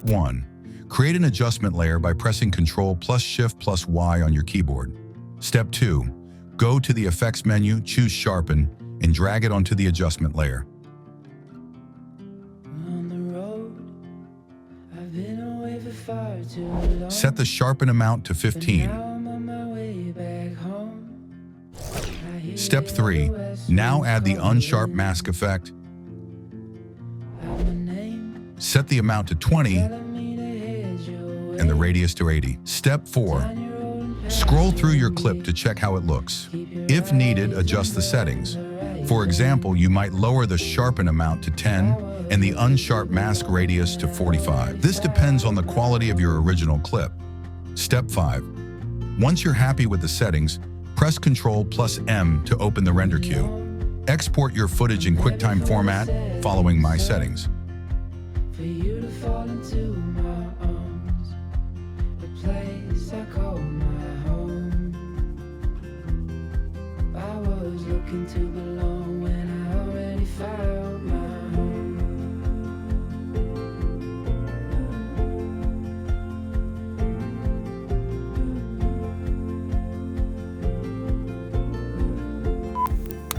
1. Create an adjustment layer by pressing Ctrl plus Shift plus Y on your keyboard. Step 2. Go to the Effects menu, choose Sharpen, and drag it onto the adjustment layer. Set the sharpen amount to 15. Step 3. Now add the unsharp mask effect. Set the amount to 20 and the radius to 80. Step 4. Scroll through your clip to check how it looks. If needed, adjust the settings. For example, you might lower the sharpen amount to 10 and the unsharp mask radius to 45. This depends on the quality of your original clip. Step 5. Once you're happy with the settings, press Ctrl plus M to open the render queue. Export your footage in QuickTime format following my settings. For you to fall into my arms, a place I call my home. I was looking to belong when I already found my home.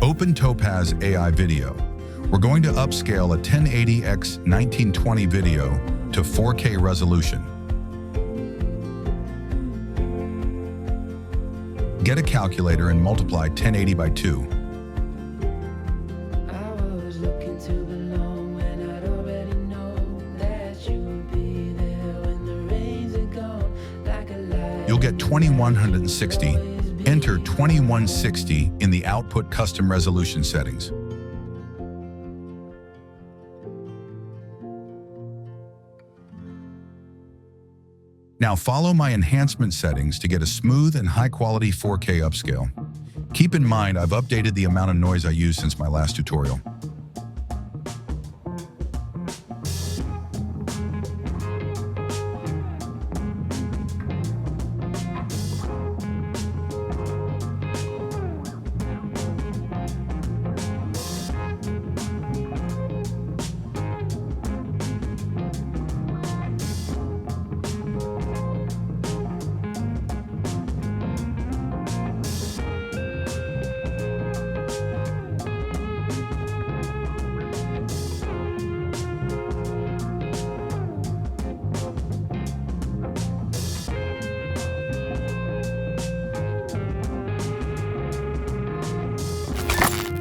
Open Topaz AI Video. We're going to upscale a 1080x1920 video to 4K resolution. Get a calculator and multiply 1080 by 2. I was looking to belong when I'd already known that you would be there when the rains are gone like a light. You'll get 2160. Enter 2160 in the output custom resolution settings. Now follow my enhancement settings to get a smooth and high-quality 4K upscale. Keep in mind, I've updated the amount of noise I use since my last tutorial.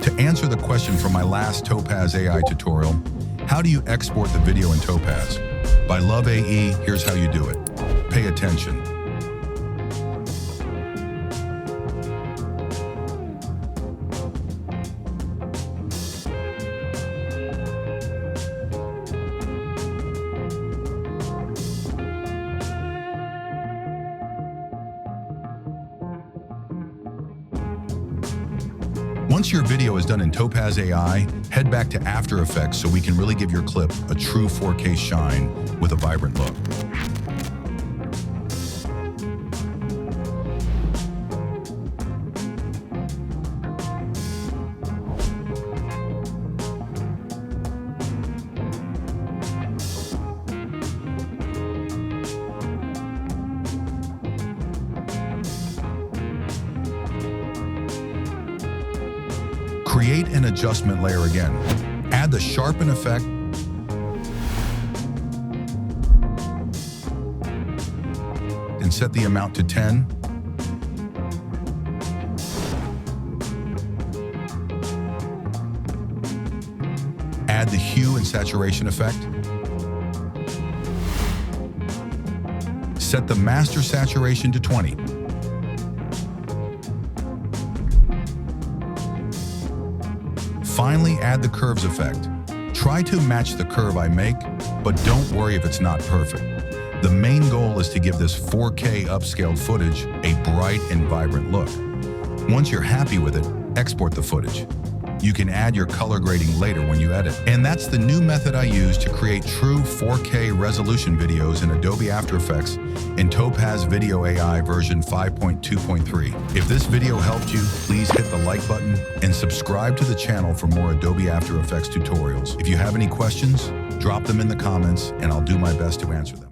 To answer the question from my last Topaz AI tutorial, how do you export the video in Topaz? By Love AE, here's how you do it. Pay attention. Once your video is done in Topaz AI, head back to After Effects so we can really give your clip a true 4K shine with a vibrant look. Create an adjustment layer again. Add the sharpen effect and set the amount to 10. Add the hue and saturation effect. Set the master saturation to 20. Finally, add the curves effect. Try to match the curve I make, but don't worry if it's not perfect. The main goal is to give this 4K upscaled footage a bright and vibrant look. Once you're happy with it, export the footage. You can add your color grading later when you edit. And that's the new method I use to create true 4K resolution videos in Adobe After Effects in Topaz Video AI version 5.2.3. If this video helped you, please hit the like button and subscribe to the channel for more Adobe After Effects tutorials. If you have any questions, drop them in the comments and I'll do my best to answer them.